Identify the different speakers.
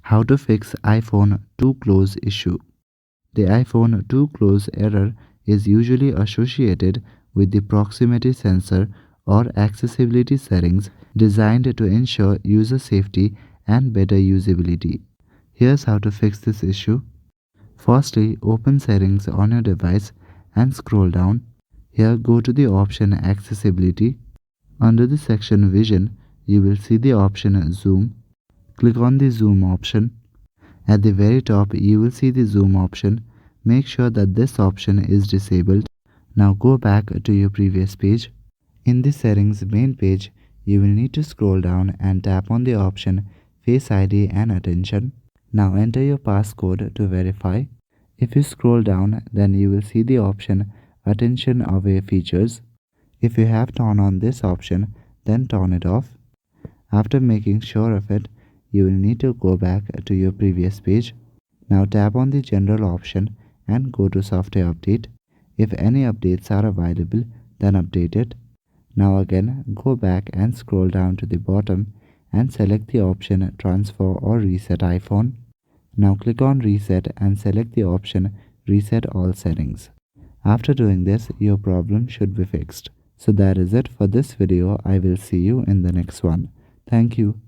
Speaker 1: How to fix iPhone too close issue. The iPhone too close error is usually associated with the proximity sensor or accessibility settings designed to ensure user safety and better usability. Here's how to fix this issue. Firstly, open settings on your device and scroll down. Here go to the option accessibility. Under the section vision, you will see the option zoom. Click on the zoom option. At the very top, you will see the zoom option. Make sure that this option is disabled. Now go back to your previous page. In the settings main page, you will need to scroll down and tap on the option Face ID and Attention. Now enter your passcode to verify. If you scroll down, then you will see the option Attention Away Features. If you have turned on this option, then turn it off. After making sure of it, you will need to go back to your previous page. Now tap on the General option and go to Software Update. If any updates are available, then update it. Now again, go back and scroll down to the bottom and select the option Transfer or Reset iPhone. Now click on Reset and select the option Reset All Settings. After doing this, your problem should be fixed. So that is it for this video. I will see you in the next one. Thank you.